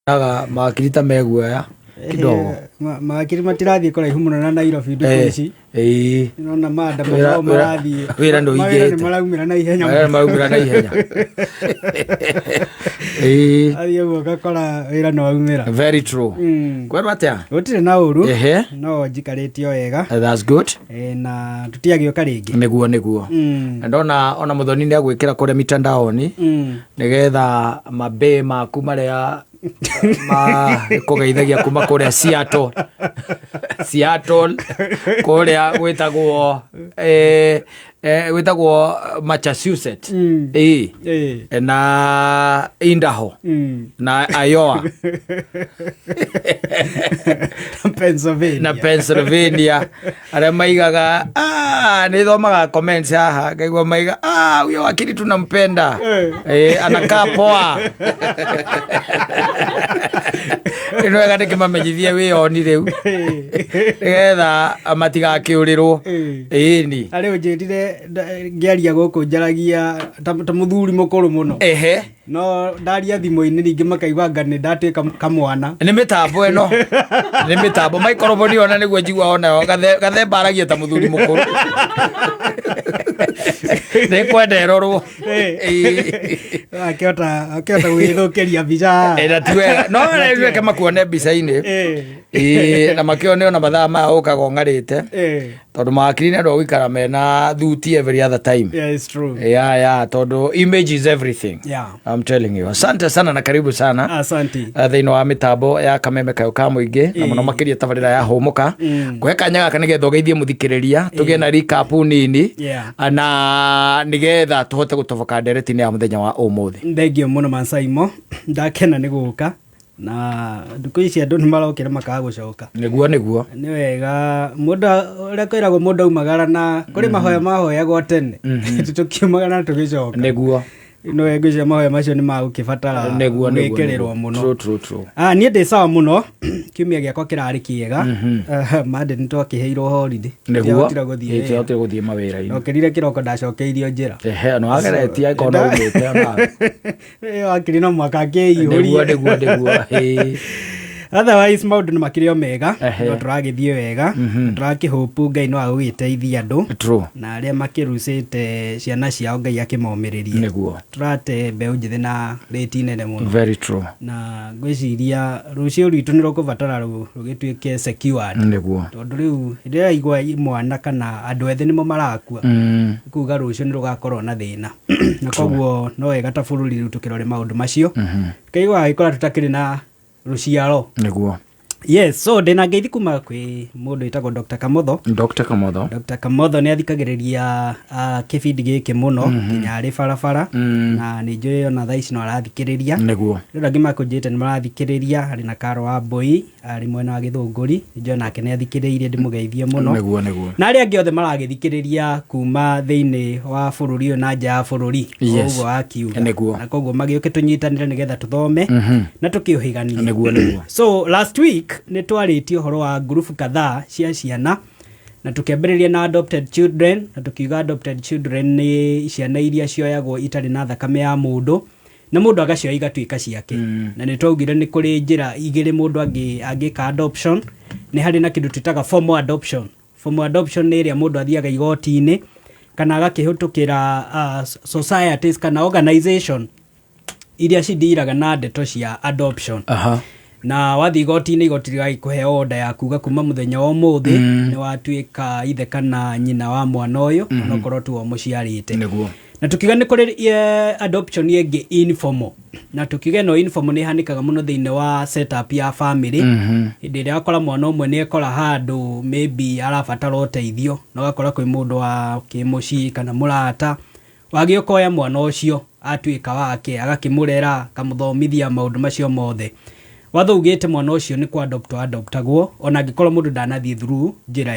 Naga makirita meguoya kidogo. Makiri matirathie kora ihumu na Nairobi ndukeci. Nona mada marathie. Wira ndo igete. Maraumira na ihenya. Maraumira na ihenya. Athie guoka kora wira no aumira. Very true. Kwero atia? Gutire na uru. No njikaritio wega. That's good. Na tutiagioka ringi. Niguo. Ndona ona muthoni ni agwikira kore mitandaoni. Nigetha mabe maku maria kugeithagia kuma kuria Seattle kuria gwitagwo Massachusetts na Idaho na Iowa na Pennsylvania aria maigaga ni thomaga comments haha ngaigua maiga huyo wakili tunampenda anakaa poa ino ega nikimamenyithie wiyoni riu nigetha matigakiurirwo ni ari unjirire ngiaria guku njaragia ta muthuri mukuru muno no ndaria thimu-ini ringi makaigua ni ndatwika kamwana ni mitambo eno ni mitambo microphone ona niguo njigua ona gathe mbaragia ta muthuri mukuru ni kwenda erorwo akiota gwithukiria bica na tuwega no reke makuone bica-ini na makione ona mathaa maya ukaga ungarite tondu makiri nendo gwikara mena thuti every other time. Yeah, it's true. Tondu image is everything. I'm telling you. Asante sana na karibu sana. Asante. Thiini wa mitambo ya Kameme Kayo ka muingi na muno makiria tabarira ya humuka kweka nyaga kanigetha ugeithie muthikiriria tugie na recap nini na nigetha tuhote gutoboka nderetini ya muthenya wa umuthi. Thengio muno Mansaimo ndakena ni guka na nduku ici andu nimarokira makaga gucoka niguo ni wega mundu uria kwiragwo mundu aumagara na kuri mahoya gwa tene tukiumagara na tugicoka niguo no egucia mahoya macio ni magukibatara gwikirirwo muno true nie ndi sawa muno kiumia giakwa kirari kiega mande ni twakiheirwo holiday niguo tira guthie mawira-ini okirire kiroko ndacokeirio njira no ageretia ikono umite ona wakiri no mwaka ngiihuri niguo otherwise maundu ni makirio mega no turagithie wega turakihopu Ngai no agugiteithia andu na aria makirucite ciana ciao Ngai akimomiririe niguo turate mbeu njithi na rate nene muno. Very true. Na ngwiciria rucio rwitu ni rukubatara rugituike secured niguo tondu riu ria igwa mwana kana andu ethĩ nimo marakua kuga rucio ni rugakorwo na thina na koguo no wega ta bururi riu tukirore maundu macio kaigwa agikora tutakiri na ruciaro niguo. Yes, so ndina ngeithi kuma kwi mundu itagwo Dr. Kamotho. Dr. Kamotho ni athikagiriria kibindi giki muno kinya ari barabara na ni njui ona thaa ici no arathikiriria niguo riu rangi makunjite ni marathikiriria ari na Karo wa Mbui ari mwena wa Githunguri njui nake ni athikiriirie ndimugeithie muno niguo na ari angi othe maragithikiriria kuma thiini wa bururi na nja ya bururi uguo akiuga na koguo magiuke tunyitanire nigetha tuthome na tukiuhigania niguo so last week ni twaritie uhoro wa group kadhaa cia ciana na tukiambiriria na adopted children na tukiuga adopted children ni ciana iria cioyagwo itari na thakame ya mundu na mundu agacioya igatuika ciake na ni twaugire ni kuri njira igiri mundu angika adoption ni hari na kindu twitaga formal adoption ni iria mundu athiaga igoti-ini kana agakihutukira societies kana organization iria cindiraga na ndeto cia adoption na wathi igoti-ini igoti rigikuhe order ya kuga kuma muthenya wa umuthi ni watuika ithe kana nyina wa mwana uyu no korwo tu muciarite na tukiuga ni kuri adoption yengi informal na tukiuga no informal ni hanikaga muno thiini wa setup ya family hindi ria akora mwana umwe ni ekora handu maybe arabatara uteithio no gakora kwi mundu wa kimucii kana murata wagiokoya mwana ucio atuika wake agakimurera kamuthomithia maundu macio mothe wathaugite mwana ucio ni kwa adoptagwo ona gikorwo mundu ndanathie through njira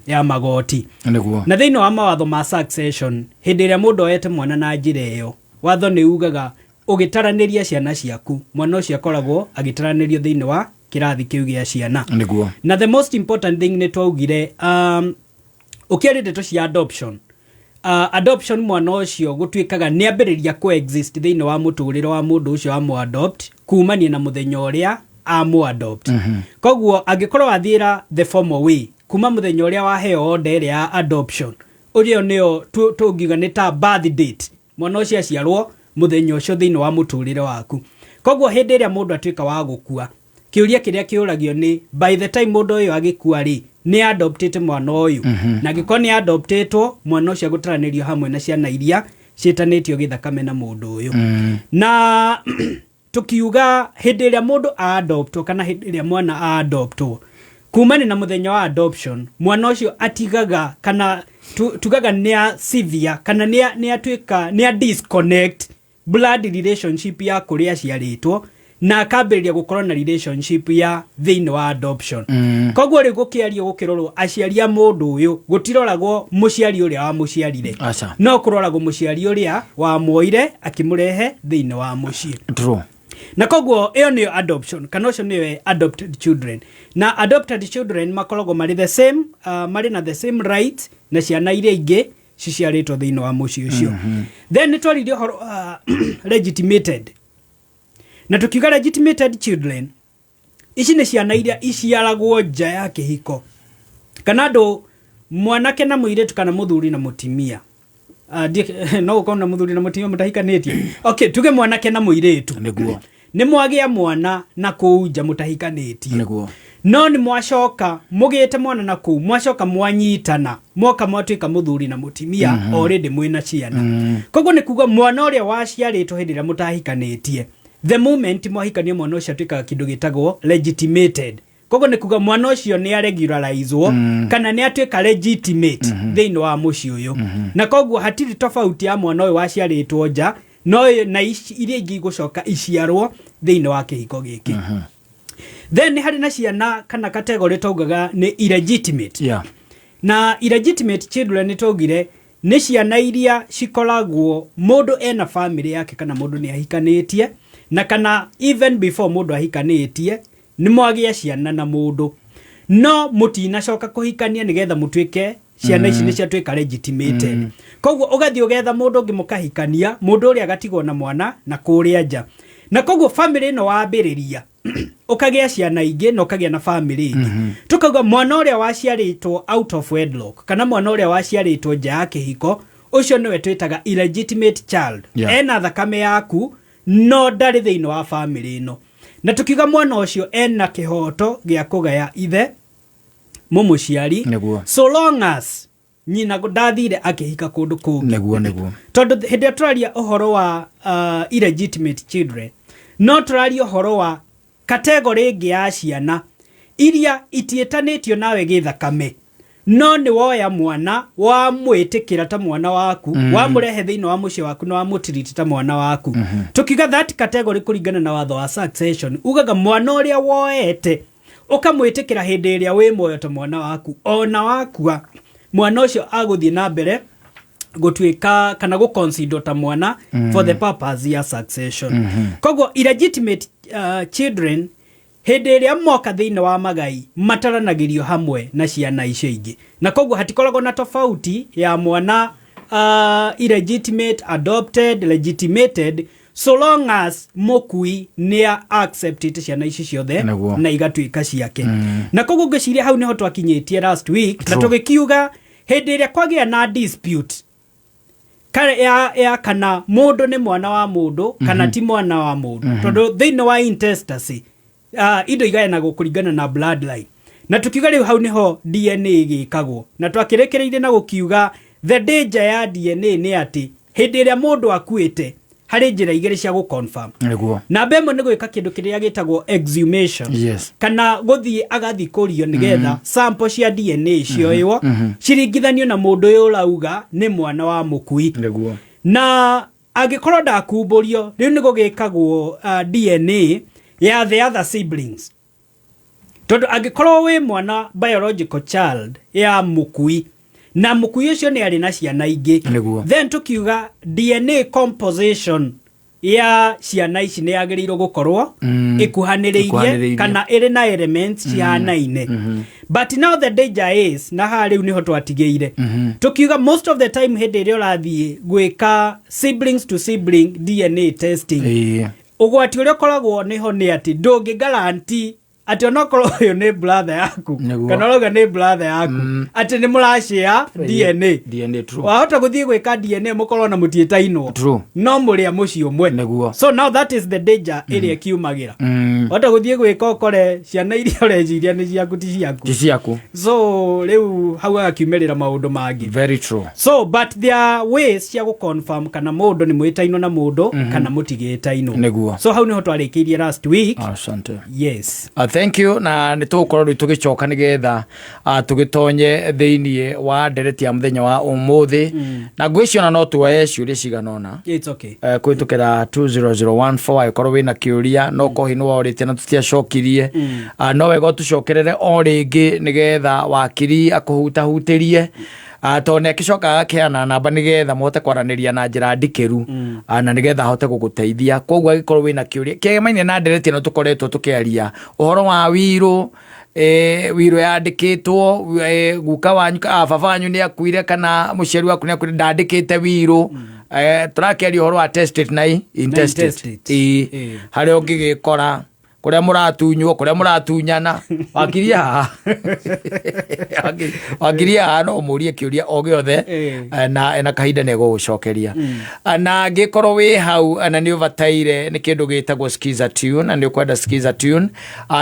ya magoti niguo na thiini wa mawatho ma succession hindi ria mundu oyete mwana na njira iyo watho ni ugaga ugitaraniria ciana ciaku mwana ucio akoragwo agitaranirio thiini wa kirathi kiu gia ciana niguo na the most important thing ni twaugire ukiari ndeto cia adoption adoption mwana ucio gutwikaga ni ambiriria coexist thiini wa muturire wa mundu ucio amu adopt kumania na muthenya uria amu adopt koguo angikorwo athira the formal way kuma muthenya uria waheo order ya adoption urio nio tungiuga ni ta birth date mwana ucio aciarwo muthenya ucio thiini wa muturire waku koguo hindi iria mundu atwika wa gukua kiuria kiria kiuragio ni by the time mundu uyu agikua ri ni adoptete mwana uyu na giko ni adoptetwo mwana ucio gutaranirio hamwe na ciana iria citanitio githakame na mundu uyu na tukiuga hindi iria mundu adoptwo kana hindi iria mwana adoptwo kumani na muthenya wa adoption mwana ucio atigaga kana tugaga ni a severe kana ni atwika ni a disconnect blood relationship ya kuria ciaritwo na akambiriria gukorwo na relationship ya thiini wa adoption koguo ri gukiario gukirorwo aciaria mundu uyu gutiroragwo muciari uria wa muciarire no kuroragwo muciari uria wa muoire akimurehe thiini wa mucii true na koguo iyo ni adoption kana ucio ni adopted children na adopted children makoragwo mari the same mari na the same right na ciana iria ingi ciciaritwo thiini wa mucii ucio then twaririo horo legitimated na tukiuga legitimated children ici ni ciana iria iciaragwo nja ya kihiko kana andu mwanake na muiritu kana muthuri na mutimia no ukona muthuri na mutimia mutahikanitie okay tuge mwanake na muiritu niguo ni mwagia mwana na kuu nja mutahikanitie niguo no ni mwacoka mugite mwana na kuu mwacoka mwanyitana mwoka mwatwika muthuri na mutimia already mwina ciana koguo ni kuga mwana uria waciaritwo hindi ria mutahikanitie the moment mwahikania mwana ucio atwikaga kindu gitagwo legitimated koguo ni kuga mwana ucio ni a regularizwo kana ni atwika legitimate thiini wa mucii uyu na koguo hatiri tofauti ya mwana uyu waciaritwo nja no na iria ingi gucoka iciarwo thiini wa kihiko giki then hari na ciana kana category taugaga ni illegitimate na illegitimate children ni tugire ni ciana iria cikoragwo mundu ena family yake kana mundu ni ahikanitie na kana even before mundu ahikanitie ni mwagia ciana na mundu no mutinacoka kuhikania nigetha mutwike ciana ici ni ciatwika legitimated koguo ugathi ugetha mundu ungi mukahikania mundu uria agatigwo na mwana na kuria nja na koguo family no wambiriria ukagia ciana ingi no ukagia na family ingi tukauga mwana uria waciaritwo out of wedlock kana mwana uria waciaritwo nja ya kihiko ucio niwe twitaga illegitimate child ena thakame yaku no ndari thiini wa family ino na tukiuga mwana ucio ena kihoto gia kugaya ithe mumuciari so long as nyina ndathire akihika kundu kungi niguo tondu hindi turaria uhoro wa illegitimate children no turaria uhoro wa category ingi ya ciana iria itietanitio nawe githakame no ni woya mwana wa mwitikira ta mwana waku wa murehe thiini wa mucii waku no wa mutiriti ta mwana waku tukiga that category kuringana na watho wa succession ugaga mwana uria woete ukamwitikira hindi iria wi moyo ta mwana waku ona wakua mwana ucio aguthie na mbere gutwika kana guconsider ta mwana for the purpose ya succession koguo illegitimate children hindi iria moka thiini wa magai mataranagirio hamwe na ciana icio ingi na koguo hatikoragwo na tofauti ya mwana illegitimate adopted legitimated so long as mukui ni accepted ciana ici ciothe na igatwika ciake na koguo ngeciria hau niho twakinyitie last week na tugikiuga hindi iria kwagia na dispute ya kana mundu ni mwana wa mundu kana ti mwana wa mundu tondu thiini wa intestacy indo igayanagwo kuringana na bloodline na tukiuga riu hau niho DNA igikagwo na twakirekereire na gukiuga the danger ya DNA ni ati hindi iria mundu akuite hari njira igiri cia gu confirm na bemwe ni gwika kindu kiria gitagwo exhumation kana guthie agathikurio nigetha sample cia DNA cioywo ciringithanio na mundu uyu urauga ni mwana wa mukui na agikorwo ndakumburio riu ni gugikagwo DNA ya the other siblings tondu agikorwo wi mwana biological child ya mukui na mukui ucio ni ari na ciana ingi then tukiuga DNA composition ya ciana ici ni yagirirwo gukorwo ikuhaniriirie kana iri na elements cihanaine but now the danger is na ha riu niho twatigeire tukiuga most of the time hende rio rathie gwika siblings to sibling DNA testing ugwati uria koragwo niho ni ati ndungi guarantee ati onokorwo uyu ni brother yaku kana roga ni brother yaku ati ni murashare DNA true wahota guthie gwika DNA mukorwo na mutietaino no muri a muci umwe so now that is the danger area kiumagira wahota guthie gwika ukore ciana iria urejiria ni ciaku ti ciaku so riu hau akiumerera maundu mangi very true so but there are ways cia gu confirm kana mundu ni mwitaino na mundu kana mutigetaino so hau niho twarikirie last week asante yes thank you na nitugukorwo tugicoka nigetha tugitonye thiini wa ndereti ya muthenya wa umuthi na ngwiciona no tuoye ciuria ciganona it's okay kwitukira 20014 akorwo wina kiuria no ko hinu orite na tutiacokirie no wega tucokerere o ringi nigetha wakiri akuhutahutirie tone kicoka akiana namba nigetha mote kwaraniria na njira ndikiru na nigetha hote guguteithia koguo agikorwo wina kiuria kegemaine na ndereti no tukoretwo tukiaria uhoro wa wiru yandikitwo guka wanyu baba wanyu ni akuire kana muciari waku ni akuire ndandikite wiru turakiaria uhoro wa tested na intested hari ungigikora kuria muratunywo kuria muratunyana wakiria no murie kiuria o giothe na kahinda ne gucokeria na ngikorwo wi hau na ni ubataire ni kindu gitagwo skiza tune na ni ukwenda skiza tune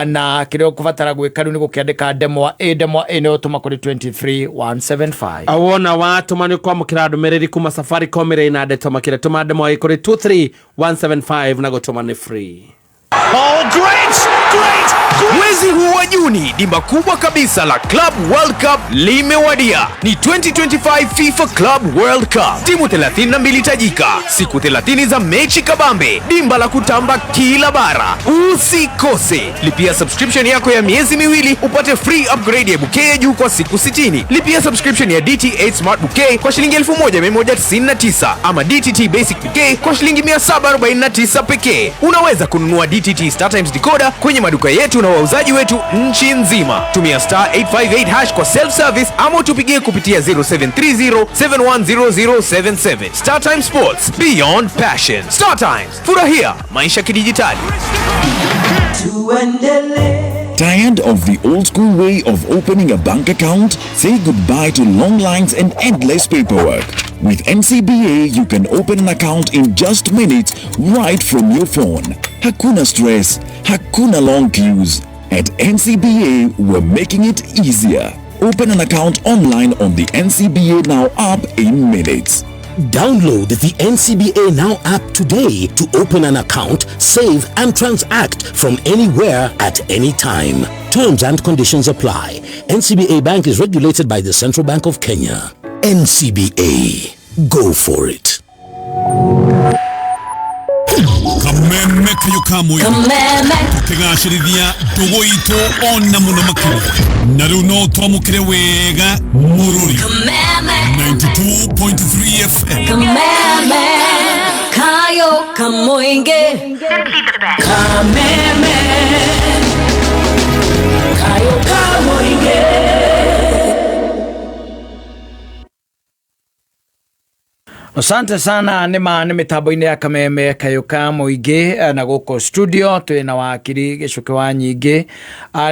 na kirio kubatara gwika riu ni gukiandika demo ni utuma kuri 23175 awona watu mani kwa mukira ndumiriri kuma Safaricom ire na ndetoma kire tuma demo kuri 23175 na gutuma ni free. Oh, great! Mwezi huu wa Juni, dimba kubwa kabisa la Club World Cup limewadia. Ni 2025 FIFA Club World Cup. Timu 32 tajika, siku 30 za mechi kabambe, dimba la kutamba kila bara. Usikose. Lipia subscription yako ya miezi miwili upate free upgrade ya bouquet ya juu kwa siku 60. Lipia subscription ya DT8 Smart Bouquet kwa shilingi 1199 ama DTT Basic Bouquet kwa shilingi 749 pekee. Unaweza kununua DTT Star Times Decoder kwenye maduka yetu na wauzaji wetu nchi nzima. Tumia *858# kwa self service ama tupigie kupitia 0730710077. Star Times Sports, beyond passion. Star Times, furahia maisha kidijitali. Tired of the old school way of opening a bank account? Say goodbye to long lines and endless paperwork. With NCBA, you can open an account in just minutes right from your phone. Hakuna stress, hakuna long queues. At NCBA, we're making it easier. Open an account online on the NCBA Now app in minutes. Download the NCBA Now app today to open an account, save and transact from anywhere at any time. Terms and conditions apply. NCBA Bank is regulated by the Central Bank of Kenya. NCBA. Go for it. Kameme kayo kamwe tukigashirithia ndugu itu ona muno makiri na riu no twamukire wega mururi 92.3 FM Kameme kayo kamoinge Kameme kayo kamoinge. Asante sana ni mitambo-ini ya Kameme kayuka muingi na guko studio twina wakiri gicuke wa nyingi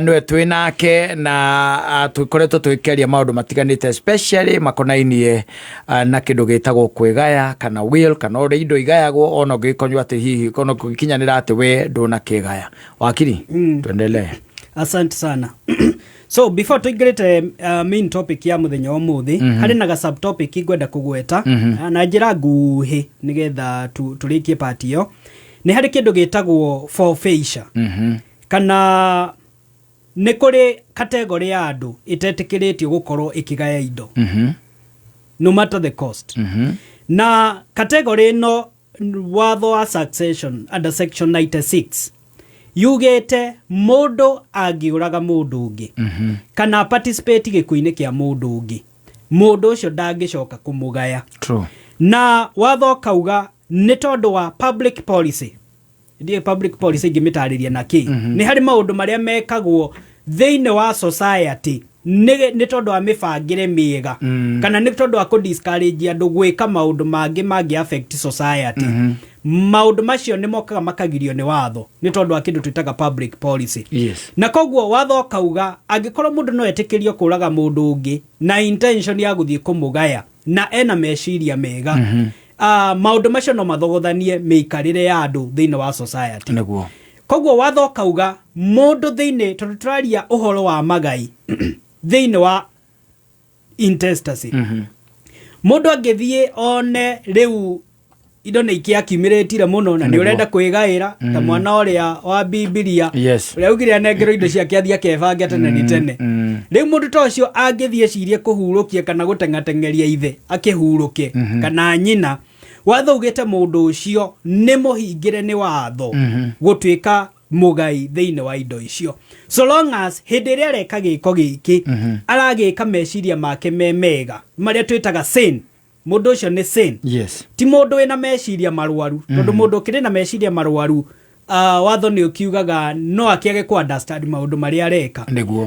niwe twinake na twikoretwo twikeria maundu matiganite especially makonainie na kindu gitagwo kwigaya kana will kana uri indo igayagwo ona ngikonywa ati hihi kono gukinyanira ati we nduna kigaya wakiri tuendelee. Asante sana. So before tuigirite main topic ya muthenya wa muthi hari na ga subtopic igwenda kugweta na njira nguhi nigetha turikie part iyo ni hari kindu gitagwo forfeiture kana ni kuri category ya andu itetikiritio gukorwo ikigaya indo no matter the cost na category no watho wa succession under section 96 yugete mundu angiuraga mundu ungi kana participate gikuine kia mundu ungi mundu ucio ndangicoka kumugaya. True. Na watho kauga ni tondu wa public policy. Ndiye public policy ngimitariria na ki ni hari maundu maria mekagwo thĩinĩ wa society nĩ tondũ wa mĩbangĩre mĩega kana nĩ tondũ wa kũ-discourage andũ gwĩka maũndũ mangĩ affect society. Maũndũ macio nĩ mokaga makagirio nĩ watho nĩ tondũ wa kĩndũ twĩtaga public policy. Na koguo watho kauga angĩkorwo mũndũ no etĩkĩrio kũraga mũndũ ũngĩ na intention ya gũthiĩ kũmũgaya na ena meciria mega, maũndũ macio no mathogothanie mĩikarĩre ya andũ thĩinĩ wa society. Koguo watho kauga mũndũ thĩinĩ tondũ tũraria ũhoro wa magai thĩinĩ wa intestacy, mũndũ angĩthiĩ one rĩu indo nĩ ikiakiumĩrĩtire mũno na nĩ ũrenda kwĩgaĩra ta mwana ũrĩa wa Bibilia ũrĩa augire anengerwo indo ciake athiĩ akebange tene ni tene. Rĩu mũndũ ta ũcio angĩthiĩ cirie kũhurũkia kana gũteng'ateng'eria ithe akĩhurũke kana nyina, watho ugĩte mũndũ ũcio nĩ mũhingĩre nĩ watho gũtuĩka mũgai thĩinĩ wa indo icio, so long as hĩndĩ ĩrĩa areka gĩko gĩkĩ aragĩka meciria make mega marĩa twĩtaga sin, mũndũ ũcio nĩ sin. Ti mũndũ wĩna meciria marwaru, tondũ mũndũ ũkĩrĩ na meciria marwaru watho nĩ ũkiugaga no akĩage ku understand maũndũ marĩa areka.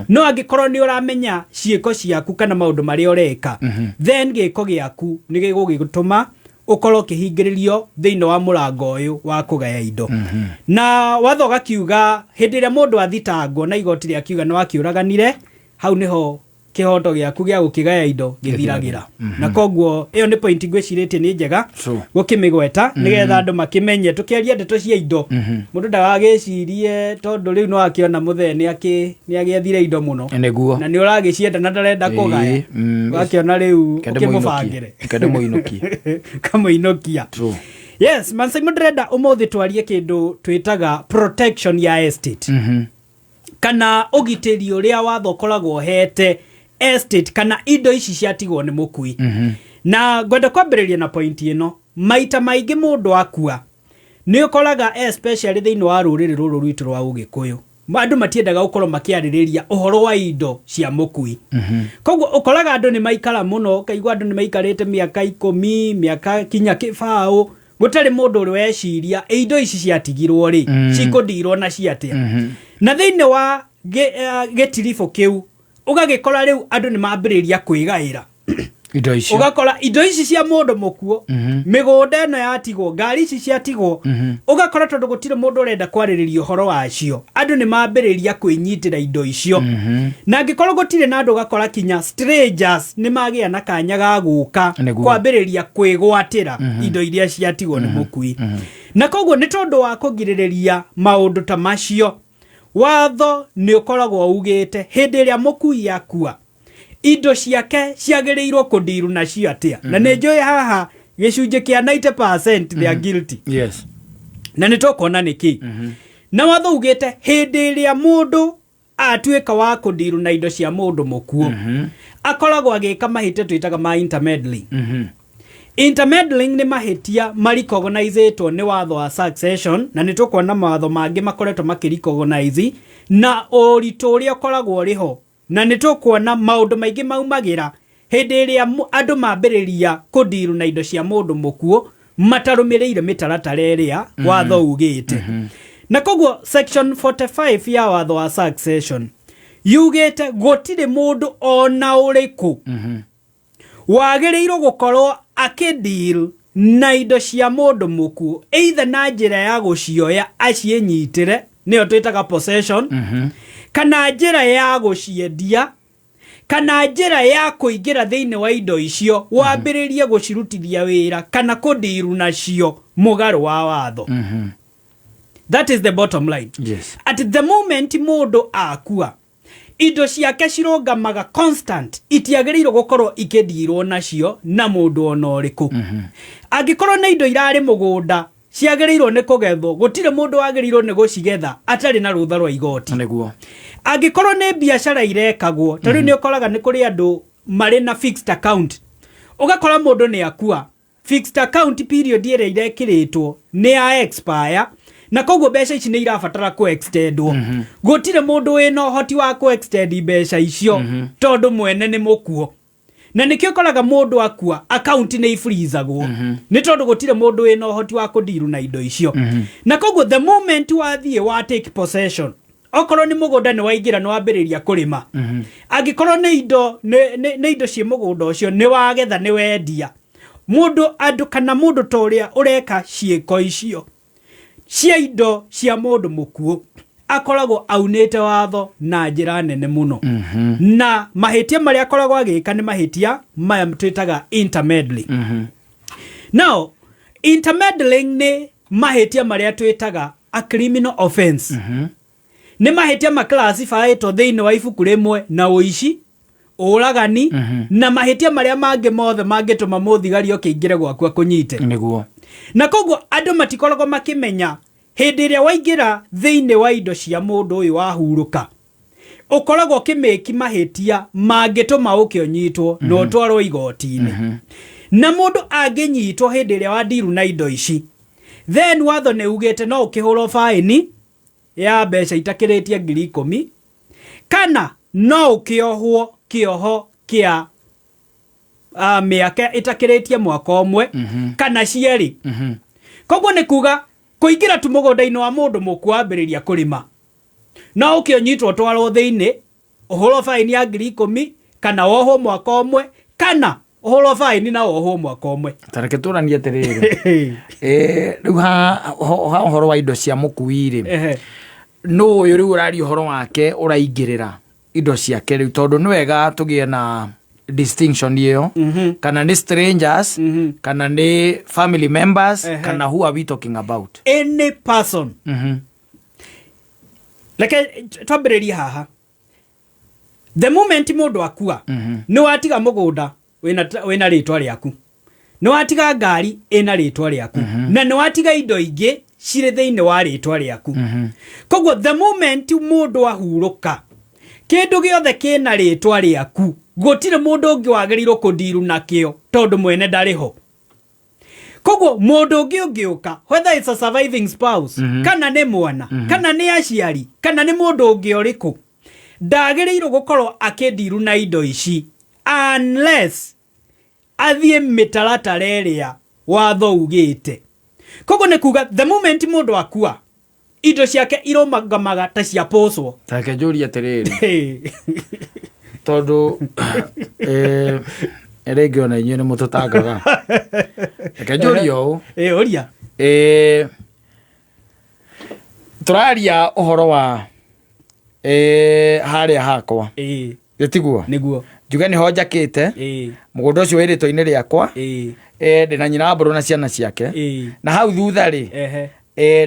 No angĩkorwo nĩ ũramenya ciĩko ciaku kana maũndũ marĩa ũreka, then gĩko gĩaku nĩ gĩgũgĩtũma ukorwo kĩhingĩrĩrio thĩinĩ wa mũrango ũyũ wa kũgaya indo. Na watho gakiuga hĩndĩ ĩrĩa mũndũ athitangwo na igoti rĩakiuga nĩ wakĩũraganire, hau nĩho kĩhoto gĩaku gĩa gũkĩgaya indo gĩthiragĩra. Na koguo ĩyo nĩ point ngwĩcirĩtie nĩ njega gũkĩmĩgweta nĩgetha andũ makĩmenye tũkĩaria ndeto cia indo, mũndũ ndagagĩcirie tondũ rĩu no akĩona mũthee nĩ agĩethire indo mũno na nĩ ũragĩcienda na ndarenda kũgaya, wakĩona rĩu ũkĩmũbangĩre kamũinokia. Yes, Mansai mũndĩrenda ũmũthĩ twarie kĩndũ twĩtaga protection ya estate kana ũgitĩri ũrĩa watho ũkoragwo hete estate kana indo ici ciatigwo nĩ mũkui. Na ngwenda kwambĩrĩria na point ĩno, maita maingĩ mũndũ akua nĩ ũkoraga especially thĩinĩ wa rũrĩrĩ rũrũ rwitũ rwa Ũgĩkũyũ andũ matiendaga gũkorwo makĩarĩrĩria ũhoro wa indo cia mũkui. Koguo ũkoraga andũ nĩ maikara mũno, kaigua andũ nĩ maikarĩte mĩaka 10 mĩaka kinya kĩbaũ gũtarĩ mũndũ ũrĩ weciria indo ici ciatigirwo rĩ cikũndirwo na ciatia. Na thĩinĩ wa gĩtiribũ kĩu ũgagĩkora rĩu andũ nĩ mambĩrĩria kwĩgaĩra indo icio, ugakora indo ici cia mũndũ mũkuo mĩgũnda ĩno yatigwo, ngari ici ciatigwo, ugakora tondũ gũtirĩ mũndũ ũrenda kwarĩrĩria ũhoro wacio, andũ nĩ mambĩrĩria kwĩnyitĩra indo icio. Na angĩkorwo gũtirĩ na andũ, ugakora kinya strangers nĩ magĩa na kanya ga gũka kwambĩrĩria kwĩgwatĩra indo iria ciatigwo nĩ mũkui. Na koguo nĩ tondũ wa kũgirĩrĩria maũndũ ta macio, watho nĩ ũkoragwo ugĩte hĩndĩ ĩrĩa mũkui yakua indo ciake ciagĩrĩirwo kũndiru na ciatia. Na nĩ njũĩ haha gĩcunjĩ kĩa 90% they are guilty. Na nĩ tũkuona nĩkĩ. Na watho ugĩte hĩndĩ ĩrĩa mũndũ atuĩka wa kũndiru na indo cia mũndũ mũkuo akoragwo agĩka mahĩtia twĩtaga ma intermeddling. Intermeddling nĩ mahĩtia maricognizetwo nĩ watho wa succession, na nĩ tũkuona mawatho mangĩ makoretwo makĩrecognize na ũritũ ũrĩa ũkoragwo rĩho. Na nĩ tũkuona maũndũ maingĩ maumagĩra hĩndĩ ĩrĩa andũ mambĩrĩria kũndiru na indo cia mũndũ mũkuo matarũmĩrĩire mĩtaratara ĩrĩa watho ugĩte. Na koguo section 45 ya watho wa succession yugĩte gũtirĩ mũndũ ona ũrĩkũ wagĩrĩirwo gũkorwo akĩndiru na indo cia mũndũ mũkuo either na njĩra ya gũcioya aciĩnyitĩre nĩyo twĩtaga possession, kana njĩra ya gũciendia, kana njĩra ya kũingĩra thĩinĩ wa indo icio wambĩrĩrie gũcirutithia wĩra kana kũndiru nacio mũgarũ wa watho. That is the bottom line. At the moment mũndũ akua, indo ciake cirũngamaga constant, itiagĩrĩirwo gũkorwo ikĩndirwo nacio na mũndũ ona ũrĩkũ. Angĩkorwo na indo irarĩ mũgũnda ciagĩrĩirwo nĩ kũgethwo, gũtirĩ mũndũ wagĩrĩirwo nĩ gũcigetha atarĩ na rũtha rwa igoti. Angĩkorwo nĩ biacara irekagwo, tarĩu nĩ ũkoraga nĩ kũrĩ andũ marĩ na fixed account, ũgakora mũndũ nĩ akua, fixed account period ĩrĩa irekĩrĩtwo nĩ ya expire, na koguo mbeca ici nĩ irabatara ku extendwo. Gũtirĩ mũndũ wĩna ũhoti wa ku extend mbeca icio tondũ mwene nĩ mũkuo. Na nĩkĩo ũkoraga mũndũ akua account nĩ ifreezagwo nĩ tondũ gũtirĩ mũndũ wĩna ũhoti wa kũndiru na indo icio. Na koguo the moment wathiĩ wa take possession okorwo ni mugunda ni waingira no ambiriria kurima angikorwo ni indo ni indo cie mugunda ucio ni wagetha ni wendia mundu andu kana mundu toria ureka cieko icio cia indo cia mundu mukuo akoragwo aunite watho na njira nene muno na mahitia maria akoragwo agika ni mahitia maya twitaga intermeddling now intermeddling ni mahitia maria twitaga a criminal offense ni mahitia maclassifyĩtwo thĩinĩ wa ibuku rĩmwe na ũici ũragani na mahitia maria mangĩ mothe mangĩtũma mũthigari okĩingĩre gwaku akũnyite nĩguo na koguo andũ matikoragwo makĩmenya hĩndĩ ĩrĩa waingĩra thĩinĩ wa indo cia mũndũ ũyũ wahurũka ũkoragwo ũkĩmĩki mahitia mangĩtũma ũkĩonyitwo na ũtwarwo igoti-inĩ na mũndũ angĩnyitwo hĩndĩ ĩrĩa wandiru na indo ici then watho nĩ ugĩte no ũkĩhũrwo faini ya mbeca itakĩrĩtie 10,000 kana no ũkĩohwo kĩoho kĩa mĩaka itakĩrĩtie mwaka ũmwe kana cierĩ koguo nĩ kuga kũingĩra tu mũgũnda-inĩ wa mũndũ mũkwambĩrĩria kũrĩma no ũkĩonyitwo twarwo thĩinĩ ũhũrwo faini ya 10,000 kana wohwo mwaka ũmwe kana ũhũrwo faini na wohwo mwaka ũmwe tareke tũranie atĩrĩrĩ rĩu ha ũhoro wa indo cia mũkuĩ-rĩ no ũyũ rĩu ũraria ũhoro wake ũraingĩrĩra indo ciake rĩu tondũ nĩ wega tũgĩe na distinction ĩyo kana nĩ strangers kana nĩ family members kana who are we talking about any person like twambĩrĩrie haha the moment mũndũ akua nĩ watiga mũgũnda wĩna rĩtwa rĩaku nĩ watiga ngari ĩna rĩtwa rĩaku na nĩ watiga indo ingĩ cirĩ thĩinĩ wa rĩtwa rĩaku koguo the moment mũndũ ahurũka kĩndũ gĩothe kĩna rĩtwa rĩaku gũtirĩ mũndũ ũngĩ wagĩrĩirwo kũndiru nakĩo tondũ mwene ndarĩ ho koguo mũndũ ũngĩ ũngĩũka whether it's a surviving spouse kana nĩ mwana kana nĩ aciari kana nĩ mũndũ ũngĩ ũrĩkũ ndagĩrĩirwo gũkorwo akĩndiru na indo ici unless athiĩ mĩtaratara ĩrĩa watho ugĩte koguo nĩ kuga the moment mũndũ akua indo ciake iromagamaga ta cia poswo tareke njũrie atĩrĩrĩ tondũ rĩngĩ ona inyuĩ nĩ mũtũtangaga reke njũrie ũũ ũria tũraria ũhoro wa harĩa hakwa gĩtiguo nĩguo njuge nĩho njakĩte mũgũnda ũcio wĩ rĩtwa-inĩ rĩakwa ndĩna nyina mbũrũ na ciana ciake na hau thutha-rĩ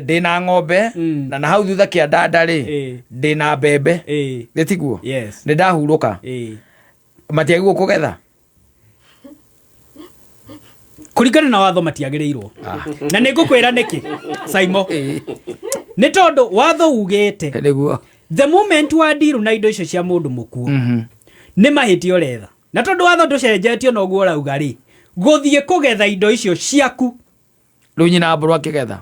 ndĩna ng'ombe na hau thutha kĩandanda-rĩ ndĩna mbembe gĩtiguo nĩ ndahurũka matiagĩrĩirwo kũgetha kũringana na watho matiagĩrĩirwo na nĩ ngũkwĩra nĩkĩ Saimo nĩ tondũ watho ugĩte nĩguo the moment wandiru na indo icio cia mũndũ mũkuo nĩ mahĩtia ũretha na tondũ watho ndũcenjetio noguo ũrauga-rĩ gũthiĩ kũgetha indo icio ciaku rĩu nyina mbũrũ akĩgetha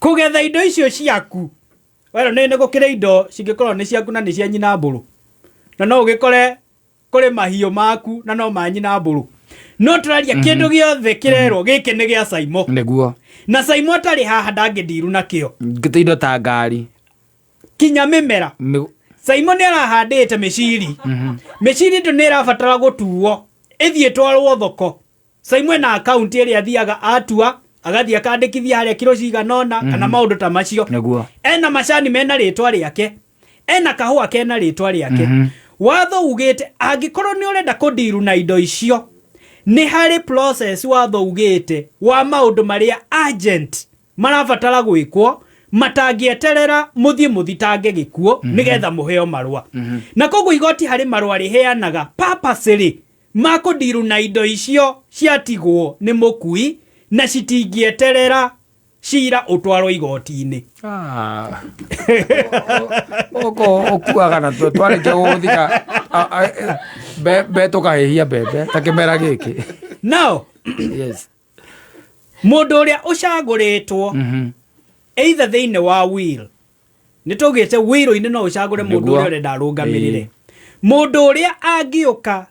kũgetha indo icio ciaku wero nĩ gũkĩrĩ indo cingĩkorwo nĩ ciaku na nĩ cia nyina mbũrũ na no ũgĩkore kũrĩ mahiũ maku na no ma nyina mbũrũ no tũraria kĩndũ gĩothe kĩrerwo gĩkĩ nĩ gĩa Saimo nĩguo na Saimo atarĩ haha ndangĩndiru nakĩo indo ta ngari kinya mĩmera Saimo nĩ arahandĩte mĩciri mĩciri ndũ nĩ ĩrabatara gũtuo ĩthiĩ twarwo thoko Saimo na akaunti ĩrĩa athiaga atua agathiĩ akandĩkithia harĩa kiro ciganona kana maũndũ ta macio nĩguo ena macani mena rĩtwa rĩake ena kahũa kena rĩtwa rĩake watho ugĩte angĩkorwo nĩ ũrenda kũndiru na indo icio nĩ harĩ process watho ugĩte wa maũndũ marĩa agent marabatara gwĩkwo matangĩeterera mũthiĩ mũthitange gĩkuo nĩgetha mũheo marũa na koguo igoti harĩ marũa rĩheanaga purposely makũndiru na indo icio ciatigwo nĩ mũkui na citingĩeterera cira ũtwarwo igoti-inĩ ũkuaga na twarĩkia gũthika tũkahĩhia mbembe ta kĩmera gĩkĩ now mũndũ ũrĩa ũcagũrĩtwo either thĩinĩ wa will nĩ tũgĩte wĩrũ-inĩ no ũcagũre mũndũ ũrĩa ũrenda arũgamĩrĩre mũndũ ũrĩa angĩũka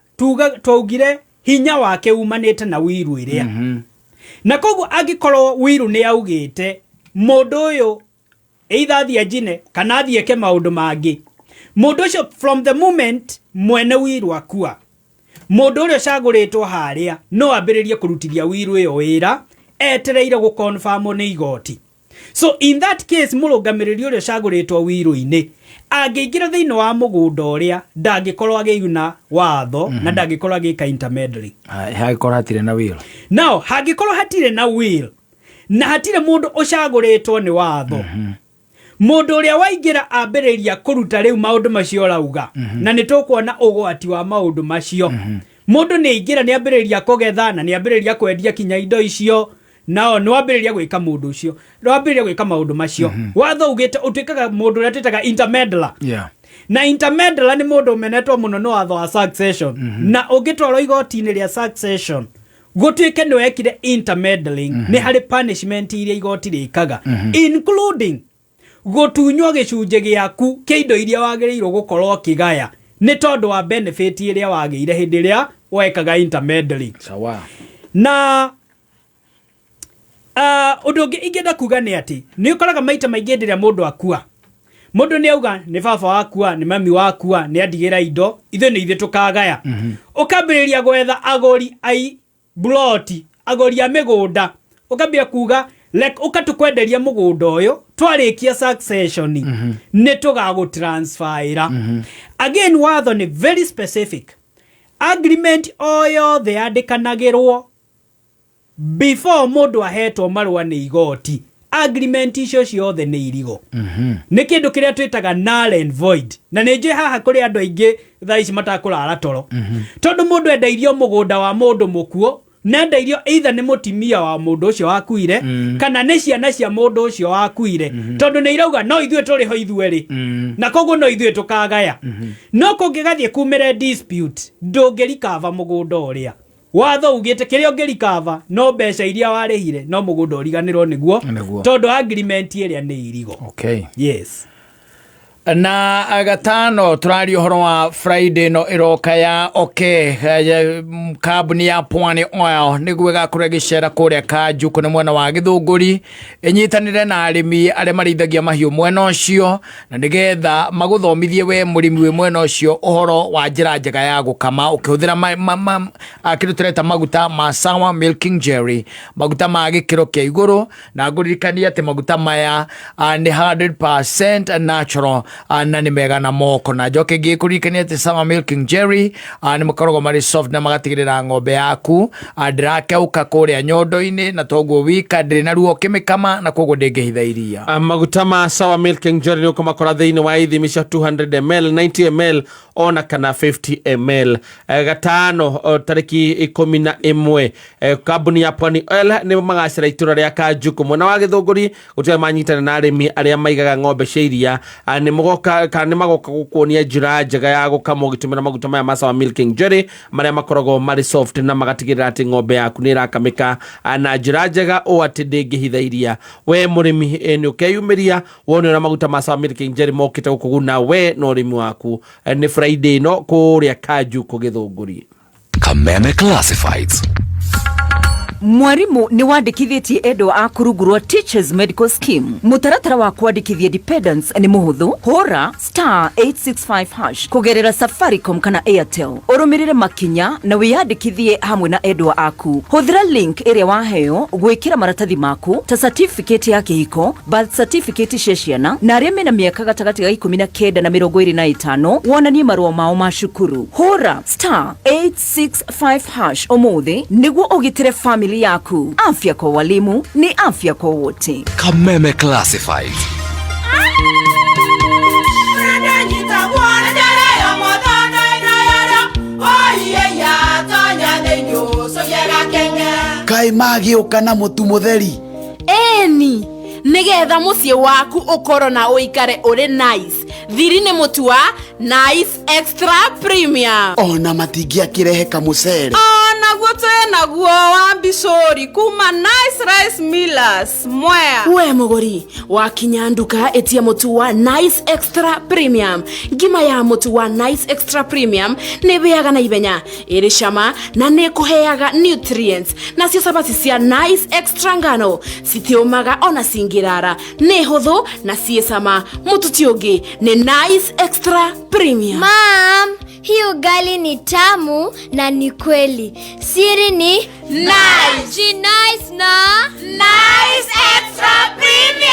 twaugire hinya wake umanĩte na wĩrũ ĩrĩa na koguo angĩkorwo wĩrũ nĩ augĩte mũndũ ũyũ either athie njine kana athie eke maundu mangi mundu ucio from the moment mwene wiru akua mundu uria ucaguritwo haria no ambiririe kurutithia wiru iyo wira etereire gu confirm ni igoti. So in that case murugamiriri uria ucaguritwo wiru-ini angiingira thiini wa mugunda uria ndangikorwo agiuna watho na ndangikorwo agika intermediary hagikorwo hatire na will. Now hagikorwo hatire na will na hatire mundu ucaguritwo ni watho mundu uria waingira ambiriria kuruta riu maundu macio rauga na nitukuona ugwati wa maundu macio mundu ni ingira ni ambiriria kugetha na ni ambiriria kwendia kinya indo icio nao no ambiriria gwika mundu ucio no ambiriria gwika maundu macio watho ugite utikaga mundu uria twitaga intermediary na intermediary ni mundu umenetwo muno no watho wa succession na ugitwaro igoti-ini ria succession gutwike ni wekire intermediary ni hari punishment iria igoti rikaga including gutunywo gicunje giaku kiindo iria wagirirwo gukorwo kigaya ni tondu wa benefit iria wagiire hindi ria wekaga intermediary. Sawa. Na undu ungi ingenda kuga ni ati ni ukoraga maita maingi ndiria mundu akua mundu ni auga ni baba wakua ni mami wakua ni andigira indo ithe ni ithe tukagaya ukambiriria gwetha agori ai bloti agori a migunda ukambia kuga like ukatukwenderia mugunda uyu twarikia succession ni tugagu transfera again watho ni very specific agreement oyo the andikanagirwo before mundu ahetwo marua ni igoti agreement icio ciothe ni irigo ni kindu kiria twitaga null and void na nije haha kuri andu aingi thaici matakurara toro tondu mundu endairio mugunda wa mundu mukuo nenda irio either ni mutimia wa mundu ucio wakuire kana ni ciana cia mundu ucio wakuire tondu ni irauga no ithue turi ho ithueri na koguo no ithue tukagaya no kungigathie kumire dispute ndungirikava mugunda uria watho ugite kiria ungirikava no mbeca iria warihire no mugunda uriganirwo niguo tondu agreement iria ni irigo. Okay. Yes. Na agatano turari uhoro wa Friday no iroka ya kambuni ya Pwani Oil niguo gakure gicera kuria Kanju kuna mwena wa Githunguri inyitanire na arimi aria marithagia mahiu mwena ucio na nigetha maguthomithie we murimi we mwena ucio uhoro wa njira njega ya gukama ukihuthira akirutireta maguta ma Sawa Milking Jerry maguta ma gikiro kia iguru na nguririkania ati maguta maya ni 100% natural na ni mega na moko na njoke ngikurikania ati Sawa Milking Jerry ni makorogo mari soft na magatigirira ng'ombe yaku ndirakeuka kuria nyondo-ini na toguo wika ndiri na ruo kimikama na koguo ndingihitha iria. Maguta ma Sawa Milking Jerry ni ukomakora thiini wa ithimi cia 200 ml 90 ml ona kana 50 ml. Gatano tariki 11 kambuni ya Pwani Oil ni magacira itura ria Kanju kumwena wa Githunguri gutia manyitana na arimi aria maigaga ng'ombe cia iria ni mugoka kana ni magoka gukuonia njira njega ya gukama ugitumira maguta maya ma Sawa Milking Jerry maria makorogo mari soft na magatigirira ati ng'ombe yaku ni irakamika na njira njega o ati ndingihitha iria. We murimi ni ukeyumiria wone na maguta ma Sawa Milking Jerry mokite gukuguna we no urimi waku ni Friday no kuria Kanju kugithunguri. Kameme Classifieds. Mwarimu ni wandikithitie endo akurugurwa Teachers Medical Scheme. Mutaratara wa kwandikithia dependents ni muhuthu. Hora *865# kugerera Safaricom kana Airtel. Urumirire makinya na wiyandikithie hamwe na endo aku. Huthira link area waheo gwikira maratathi maku ta certificate ya kihiko, birth certificate cia ciana na aria mena miaka gatagati ga 19 na 25 wonanie marua mao ma cukuru. Hora *865# umuthi niguo ugitire family yaku. Afya kwa walimu ni afya kwa wote. Kameme Classified. Kai magi ukana mutu mutheri eni nigetha mucie waku ukoro na uikare uri nice. Thiri ni mutu wa Nice Extra Premium. Ona matingia kirehe kamucere ona gutu naguo wa Bisori kuma Nice Rice Millers Mwea. We muguri wakinya nduka etia mutu wa Nice Extra Premium. Ngima ya mutu wa Nice Extra Premium ne beaga na ibenya iri shama na ne kuheaga nutrients na cio sabati cia Nice Extra ngano citiomaga ona singirara ne huthu na cie sama mutu tiongi ne Nice Extra Premium. Mom, hii ugali ni tamu na ni kweli. Siri ni Nice. Ji nice na Nice Extra Premium.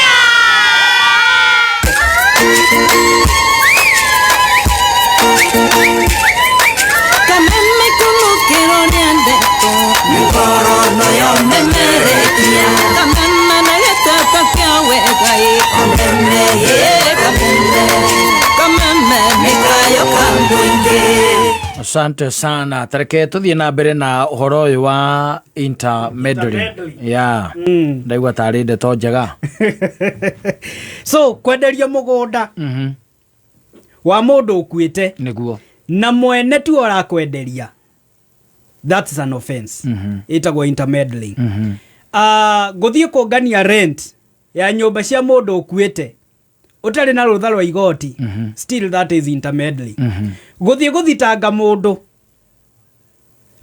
Kameme kumukiro niandeko Mukoro no yo memerekia Kameme na yeta pakia wegai Kameme ye kameme Kameme mikayo kambuinge. Asante sana. Tareke tuthie na mbere na uhoro uyu wa intermedley. Yeah. Ndaigua tari ndeto njega. So kwenderia mugunda wa mundu ukuite niguo na mwene tu arakwenderia, that is an offense. Itagwo intermeddling. Guthie kungania rent ya nyumba cia mundu ukuite utari na rutha rwa igoti, still that is intermeddling. Guthie guthitanga mundu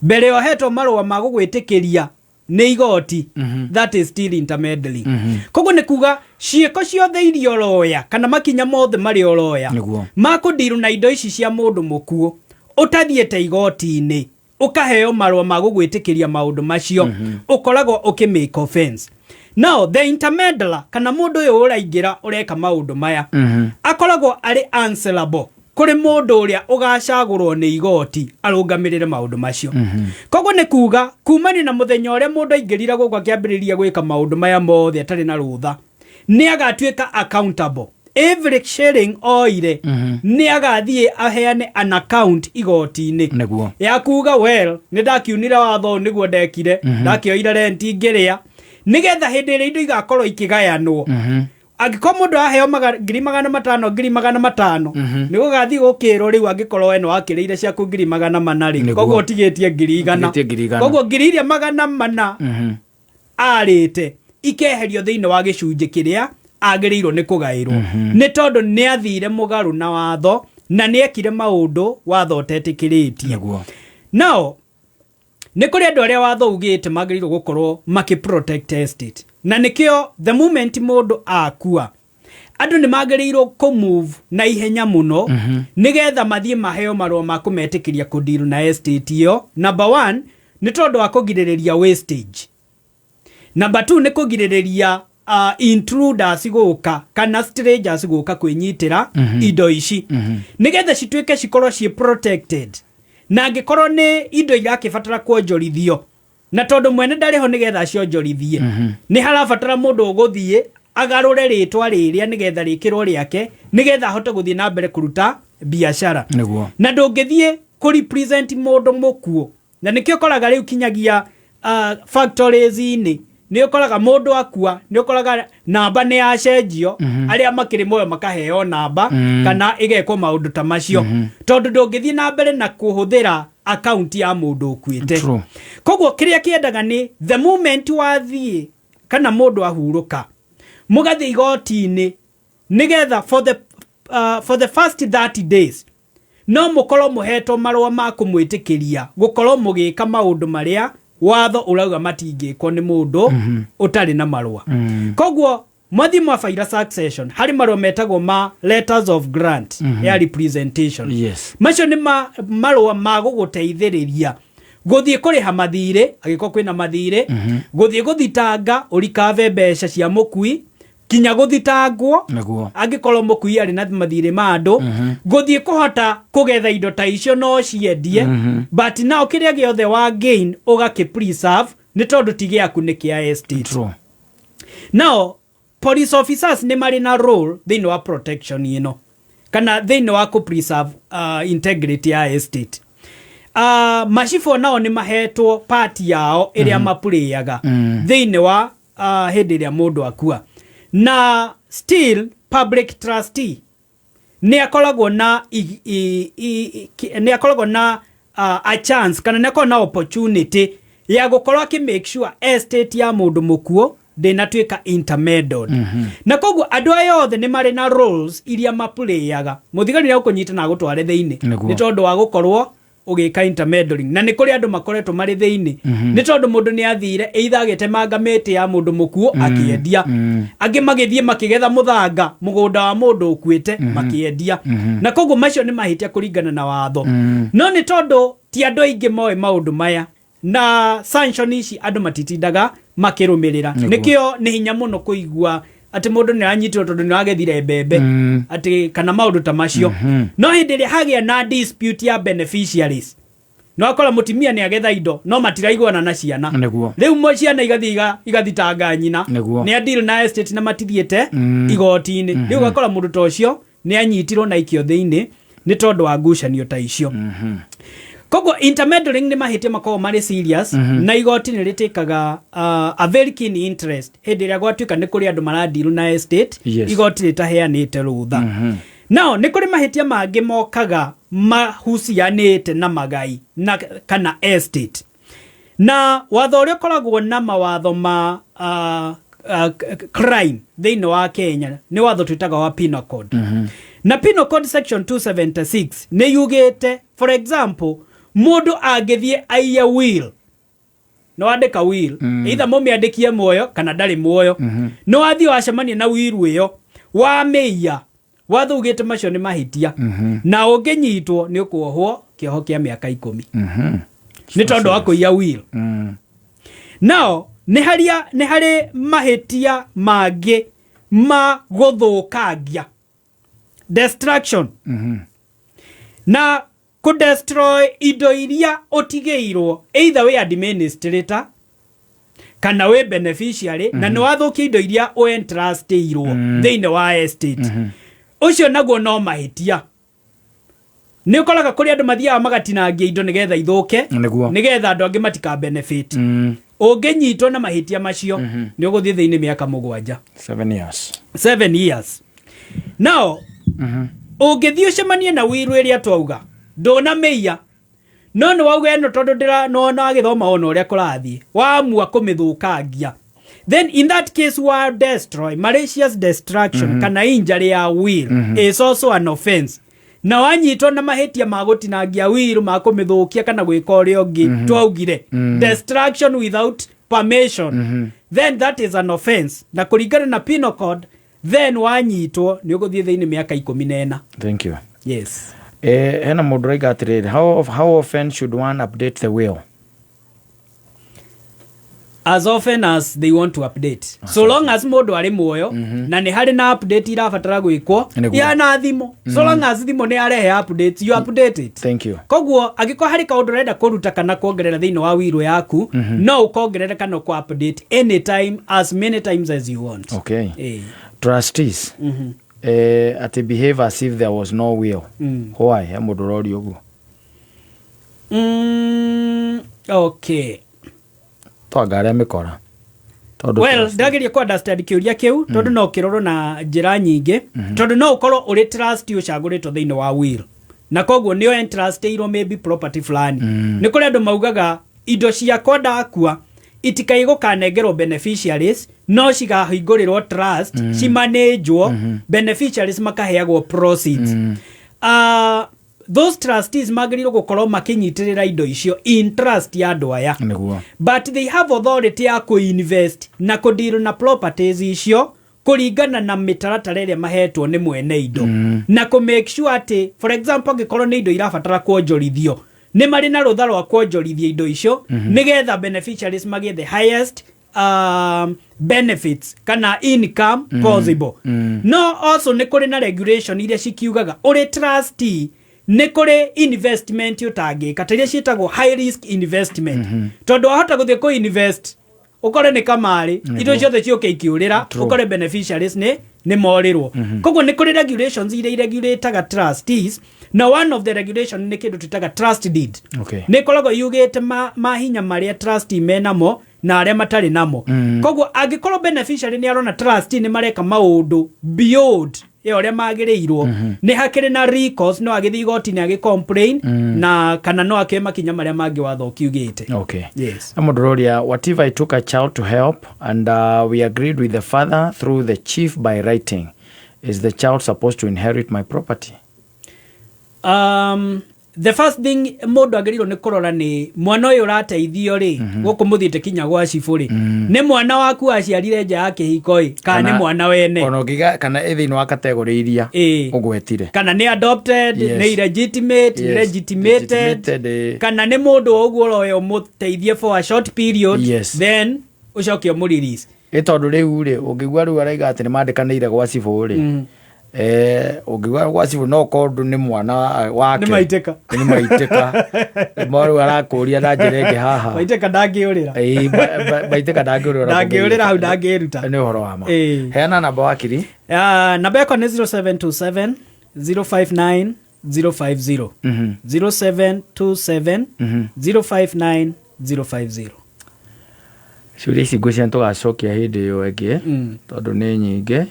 mbere ohetwo marua ma gugwitikiria ni igoti, that is still intermeddling. Koguo ni kuga ciiko ciothe irio roya kana makinya mothe mari oroya makundiru na indo ici cia mundu mukuo utathiete igoti-ini ukaheo marua ma gugwitikiria maundu macio, ukoragwo ukimake offense. Now the intermeddler kana mundu uyu uraingira ureka maundu maya akoragwo ari answerable kuri mundu uria ugacagurwo ni igoti arungamirire maundu macio. Koguo ni kuga kumani na muthenya uria mundu aingirira guku akiambiriria gwika maundu maya mothe atari na rutha ni agatuika accountable. Every sharing oire ni agathie aheane an account igoti-ini ya kuga well ni ndakiunira watho niguo ndekire ndakioira rent ngiria nigetha hindi ria indo igakorwo ikigayanwo. Angĩkorwo mũndũ aheo 500,000 500,000 nĩ gũgathiĩ gũkĩrwo rĩu angĩkorwo we nĩ wakĩrĩire ciaku 400,000 rĩ, koguo ũtigĩtie 100,000, koguo 400,000 arĩte ikeherio thĩinĩ wa gĩcunjĩ kĩrĩa agĩrĩirwo nĩ kũgaĩrwo nĩ tondũ nĩ athire mũgarũ na watho na nĩ ekire maũndũ watho ũtetĩkĩrĩtie. Now nĩ kũrĩ andũ arĩa watho ugĩte magĩrĩirwo gũkorwo makĩ-protect estate, na nĩkĩo the moment mũndũ akua andũ nĩ magĩrĩirwo kũ-move na ihenya mũno nĩgetha mathiĩ maheo marũa ma kũmetĩkĩria kũdeal na estate ĩyo. Number 1 nĩ tondũ wa kũgirĩrĩria wastage. Number 2 nĩ kũgirĩrĩria intruders gũka kana strangers gũka kwĩnyitĩra indo ici nĩgetha cituĩke cikorwo ciĩ protected. Na angĩkorwo nĩ indo irakĩbatara kuonjorithio na tondũ mwene ndarĩho nĩgetha cionjorithie nĩ harabatara mũndũ ũgũthiĩ agarũre rĩtwa rĩrĩa nĩgetha rĩkĩrwo rĩake nĩgetha ahote gũthiĩ na mbere kũruta biacara. Na ndũngĩthiĩ kũ-represent mũndũ mũkuo, na nĩkĩo ũkoraga rĩu kinyagia factories-inĩ nĩ ũkoraga mũndũ akua nĩ ũkoraga namba nĩ yacenjio arĩa makĩrĩ moyo makaheo namba kana ĩgekwo maũndũ ta macio tondũ ndũngĩthiĩ na mbere na kũhũthĩra account ya mũndũ ũkuĩte. Koguo kĩrĩa kĩendaga nĩ the moment wathiĩ kana mũndũ ahurũka mũgathiĩ igoti-inĩ nĩgetha for the first 30 days no mũkorwo mũhetwo marũa ma kũmwĩtĩkĩria gũkorwo mũgĩka maũndũ marĩa watho urauga matingĩkwo nĩ mũndũ ũtarĩ na marũa. Koguo mwathi mwabaira succession harĩ marũa metagwo ma letters of grant ya representation. Macio nĩ marũa ma gũgũteithĩrĩria gũthiĩ kũrĩha mathirĩ angĩkorwo kwĩna mathirĩ, gũthiĩ gũthitanga ũrikave mbeca cia mũkui kinya gũthitangwo angĩkorwo mũkui arĩ na mathirĩ ma andũ, gũthiĩ kũhota kũgetha indo ta icio no ciendie but now kĩrĩa gĩothe wa gain ũgakĩ-preserve nĩ tondũ ti gĩaku nĩ kĩa estate. Now police officers nĩ marĩ na role thĩinĩ wa protection ĩno kana thĩinĩ wa kũ-preserve integrity ya estate. Macibũ nao nĩ mahetwo part yao ĩrĩa mapurĩaga thĩinĩ wa hĩndĩ ĩrĩa mũndũ akua. Na still public trustee nĩ akoragwo na a chance kana nĩ akoragwo na opportunity ya gukorwo ki make sure estate ya mundu mukuo ndinatuika intermeddled na koguo andu aya othe ni mari na roles iria maplayaga muthigani ni ukunyita na gutware thiini ni tondu wa gukorwo ugika intermeddling na ni kuri andu makoretwo mari thiini ni tondu mundu ni athire either agetemanga miti ya mundu mukuo akiendia angi magithie makigetha muthanga mugunda wa mundu ukuite makiendia na koguo macio ni mahitia kuringana na watho no ni tondu ti andu aingi moe maundu maya na sanction ici andu matitindaga makirumirira nikio ni hinya muno kuigua ati mundu ni anyitirwo tondu ni agethire mbembe ati kana maundu ta macio no hindi ri hagia na dispute ya beneficiaries no akora mutimia ni agetha indo no matiraiguana na ciana riu mo ciana igathitanga nyina ni a deal na estate na matithiete igoti-ini riu akora mundu ta ucio ni anyitirwo na ikio thiini ni tondu wa ngucanio ta icio koguo intermeddling ni mahitia makorwo mari serious na igoti ni ritikaga a very keen interest hindi ria gwatuika ni kuri andu maradiru na estate igoti ritaheanite rutha nao ni kuri mahitia mangi mokaga mahusianite na magai na kana estate na watho uria ukoragwo na mawatho ma crime thiini wa Kenya ni watho twitaga wa penal code na penal code section 276 ni yugite for example mundu agithie aiya will no andika will either momi andikie muoyo kana ndari muoyo no athi wacemania na will iyo wa meiya wathugite macio ni mahitia na unginyitwo ni ukuohwo kioho kia miaka 10 ni tondu wa kuiya will now ni hari mahitia mangi ma guthukangia destruction na ku destroy indo iria otigeirwo either we administrator kana we beneficiary na no wathukia indo iria o entrustirwo thiini wa estate ucio naguo no mahitia ni ukoraga kuri andu mathiaga magatinangia indo nigetha ithuke nigetha andu angi matika benefit unginyitwo na mahitia macio ni uguthie thiini miaka 7 years now ungithie ucemanie na wiru iria twauga ndona meiya no no wauga eno tondu ndira no na agithoma ona uria kurathie waamua kumithukangia then in that case wa destroy malicious destruction kana injury ya will is also an offense na wanyitwo na mahitia magutinangia will makumithukia kana gwika uria ungi twaugire destruction without permission then that is an offense na kuringana na penal code then wanyitwo ni uguthie thiini miaka 14. Thank you. Yes. Hena mundu raiga atiriri how often should one update the will? As often as they want to update. So long as mundu ari muoyo na ni hari na update irabatara gwikwo ya na thimo. So long as thimo ni arehe updates you update it. Thank you. Koguo agiko hari kaundu renda kuruta kana kuongerera thiini wa wiru yaku no ukongerera kana ku update anytime as many times as you want. Okay. Trustees at behave as if there was no will. Why? Mundu rori uguo. Okay. Twangare mikora. Well, ndageria kwa understand kiuria kiu tondu no kiroro na njira nyingi tondu no ukorwo uri trust ucaguritwo thiini wa will na koguo nio entrustirwo maybe property fulani ni kuri andu maugaga indo cia kodakua itikaigwo kanengerwo beneficiaries no cigahingurirwo trust cimanagwo beneficiaries makaheagwo proceeds those trustees magĩrĩirwo gũkorwo makinyitirira indo icio in trust ya andũ aya but they have authority ya ku-invest na ku-deal na properties icio kũringana na mĩtaratara ĩrĩa mahetwo nĩ mwene indo na ku-make sure atĩ for example angĩkorwo nĩ indo irabatara kuonjorithio nĩ marĩ na rũtha rwa kuonjorithia indo icio nĩgetha beneficiaries magĩe the highest benefits kana income possible no also nĩ kũrĩ na regulation iria cikiugaga ũrĩ trustee nĩ kũrĩ investment utangĩka ta iria ciĩtagwo high risk investment tondu wahota gũthiĩ ku invest ukore nĩ kamarĩ indo ciothe ciũke ikiũrĩra ukore beneficiaries nĩ morirwo koguo nĩ kũrĩ regulations iria iregulataga trustees na one of the regulation nĩ kĩndũ twĩtaga trust deed nĩ koragwo yugĩte mahinya marĩa trustee menamo na arĩa matarĩ namo koguo angĩkorwo beneficiary nĩ arona trustee nĩ mareka maũndũ beyond ũrĩa magĩrĩirwo nĩ hakĩrĩ na recourse no agĩthiĩ igoti-inĩ agĩ-complain na kana no akĩoe makinya marĩa mangĩ watho ũkiugĩte. Okay. Yes. Mũndũroria, what if I took a child to help and we agreed with the father through the chief by writing? Is the child supposed to inherit my property? The first thing mũndũ agĩrĩirwo nĩ kũrora nĩ mwana ũyũ ũrateithio rĩ gũkũ mũthiĩte kinya gwa cibũ rĩ nĩ mwana waku aciarire nja ya kĩhiko ĩ kana nĩ mwana wene ona ũngĩga kana thĩinĩ wa kategori iria ũgwetire kana nĩ adopted nĩ illegitimate legitimated kana nĩ mũndũ ũguo ũroyo mũteithie for a short period then ũcoke ũmũrelease tondũ rĩu rĩ ũngĩigua rĩu araiga atĩ nĩ mandĩkanĩire gwa cibũ rĩ ũngĩgwa gwa cibũ no kondũ nĩ mwana wake nĩ maitĩka mwarũ arakũria na njĩra ĩngĩ haha maitĩka ndangĩũrĩra maitĩka ndangĩũrĩra hau ndangĩruta nĩ ũhoro wa ma heana namba wakiri namba yakwa nĩ 0727 059 050 0727 059 050. ciũria ici ngwĩciria nĩtũgacokia hĩndĩ ĩyo ĩngĩ tondũ nĩ nyingĩ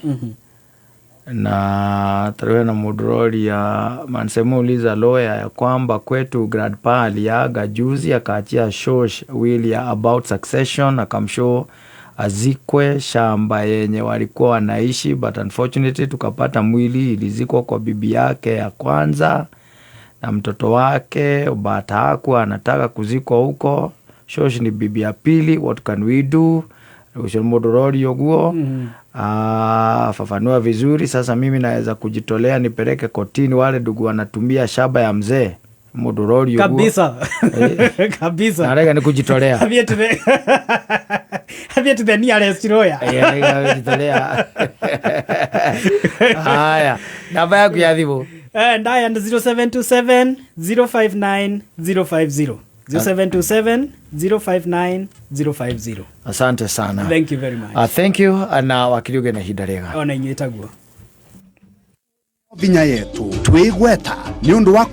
na tarehe na mũndũroria Mansemuuliza lawyer ya kwamba kwetu grandpa aliaga juzi akaachia shosh will ya about succession akamshow azikwe shamba yenye walikuwa wanaishi, but unfortunately tukapata mwili ilizikwa kwa bibi yake ya kwanza na mtoto wake, but hakuwa anataka kuzikwa huko. Shosh ni bibi ya pili, what can we do? Mũndũroria ũguo fafanua vizuri. Sasa mimi naweza kujitolea nipeleke kotini wale ndugu wanatumia shamba ya mzee. Mũndũroria ũguo kabisa narega ni kujitolea havia to the nearest lawyer kujitolea. Haya, namba yaku ya thimu ndaya 0727 059 050 0727 059 050. Asante sana. Thank you very much. Thank you na wakili uge na hinda rĩega. Ona inyuĩ taguo. Vinya yetu twĩgweta nĩ ũndũ wa